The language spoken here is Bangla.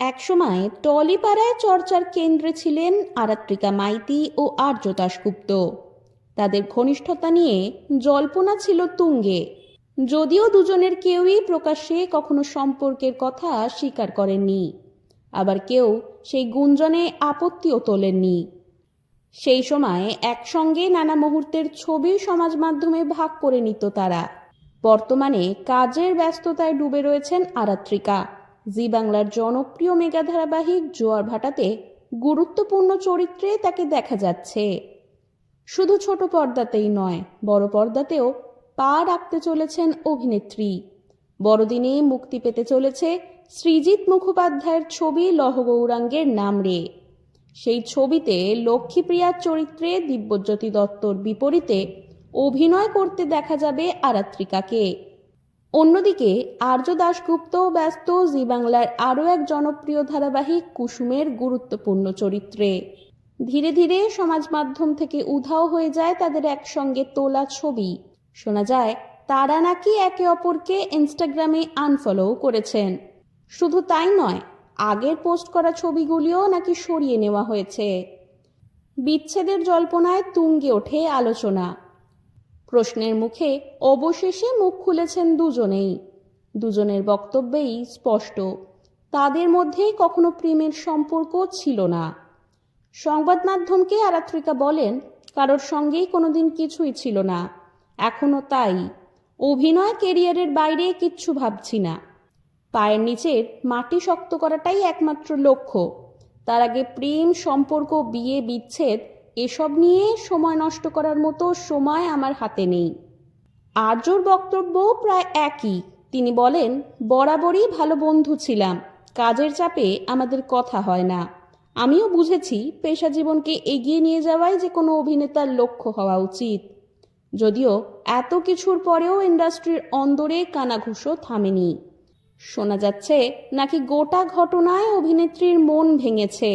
একসময় টলিপাড়ায় চর্চার কেন্দ্রে ছিলেন আরাত্রিকা মাইতি ও আর্য দাশগুপ্ত। তাদের ঘনিষ্ঠতা নিয়ে জল্পনা ছিল তুঙ্গে, যদিও দুজনের কেউই প্রকাশ্যে কখনো সম্পর্কের কথা স্বীকার করেননি, আবার কেউ সেই গুঞ্জনে আপত্তিও তোলেননি। সেই সময় একসঙ্গে নানা মুহূর্তের ছবি সমাজ মাধ্যমে ভাগ করে নিত তারা। বর্তমানে কাজের ব্যস্ততায় ডুবে রয়েছেন আরাত্রিকা। জি বাংলার জনপ্রিয় মেগা ধারাবাহিক জোয়ার ভাটাতে গুরুত্বপূর্ণ চরিত্রে তাকে দেখা যাচ্ছে। শুধু ছোট পর্দাতেই নয়, বড় পর্দাতেও পা রাখতে চলেছেন অভিনেত্রী। বড়দিনে মুক্তি পেতে চলেছে সৃজিত মুখোপাধ্যায়ের ছবি লহগৌরাঙ্গের নাম রে। সেই ছবিতে লক্ষ্মীপ্রিয়ার চরিত্রে দিব্যজ্যোতি দত্তর বিপরীতে অভিনয় করতে দেখা যাবে আরাত্রিকাকে। অন্যদিকে আর্য দাশগুপ্ত ব্যস্ত জি বাংলার আরও এক জনপ্রিয় ধারাবাহিক কুসুমের গুরুত্বপূর্ণ চরিত্রে। ধীরে ধীরে সমাজ মাধ্যম থেকে উধাও হয়ে যায় তাদের একসঙ্গে তোলা ছবি। শোনা যায় তারা নাকি একে অপরকে ইনস্টাগ্রামে আনফলো করেছেন। শুধু তাই নয়, আগের পোস্ট করা ছবিগুলিও নাকি সরিয়ে নেওয়া হয়েছে। বিচ্ছেদের জল্পনায় তুঙ্গে ওঠে আলোচনা। প্রশ্নের মুখে অবশেষে মুখ খুলেছেন দুজনেই। দুজনের বক্তব্যেই স্পষ্ট, তাদের মধ্যে কখনো প্রেমের সম্পর্ক ছিল না। সংবাদ মাধ্যমকে আরাত্রিকা বলেন, কারোর সঙ্গেই কোনোদিন কিছুই ছিল না, এখনো তাই। অভিনয় কেরিয়ারের বাইরে কিচ্ছু ভাবছি না, পায়ের নিচের মাটি শক্ত করাটাই একমাত্র লক্ষ্য। তার আগে প্রেম, সম্পর্ক, বিয়ে, বিচ্ছেদ এসব নিয়ে সময় নষ্ট করার মতো সময় আমার হাতে নেই। আর্যর বক্তব্য প্রায় একই। তিনি বলেন, বরাবরই ভালো বন্ধু ছিলাম, কাজের চাপে আমাদের কথা হয় না। আমিও বুঝেছি পেশা জীবনকে এগিয়ে নিয়ে যাওয়াই যে কোনো অভিনেতার লক্ষ্য হওয়া উচিত। যদিও এত কিছুর পরেও ইন্ডাস্ট্রির অন্দরে কানাঘুষো থামেনি। শোনা যাচ্ছে নাকি গোটা ঘটনায় অভিনেত্রীর মন ভেঙেছে।